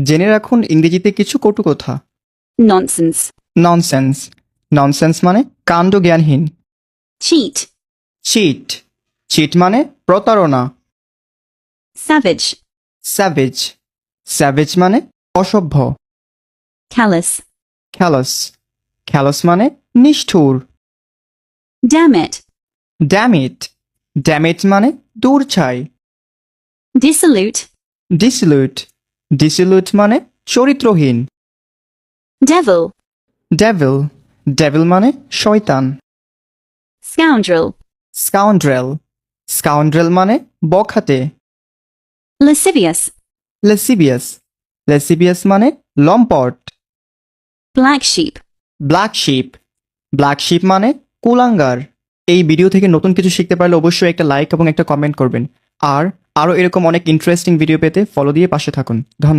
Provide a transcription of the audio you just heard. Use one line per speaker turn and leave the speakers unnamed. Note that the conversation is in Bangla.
জেনে রাখুন ইংরেজিতে কিছু কটু কথা।
nonsense,
nonsense. ননসেন্স মানে কাণ্ড জ্ঞানহীন।
cheat,
cheat. চিট মানে প্রতারণা।
savage,
savage. স্যাভেজ মানে অসভ্য।
callous,
খ্যালস। খ্যালস মানে নিষ্ঠুর।
damn it,
dammit. ড্যামিট মানে দূর ছাই।
dissolute,
ডিসিলুট। ডিসিলুট মানে চরিত্রহীন।
devil,
devil. ডেভিল মানে শয়তান।
scoundrel,
scoundrel. স্কাউন্ড্রেল মানে বখাটে।
lascivious,
লেসিবিয়াস। লেসিবিয়াস মানে লম্পট।
black sheep.
Black sheep. Black sheep মানে কুলাঙ্গার। এই ভিডিও থেকে নতুন কিছু শিখতে পারলে অবশ্যই একটা লাইক এবং একটা কমেন্ট করবেন। আর আরও এরকম অনেক ইন্টারেস্টিং ভিডিও পেতে ফলো দিয়ে পাশে থাকুন। ধন্যবাদ।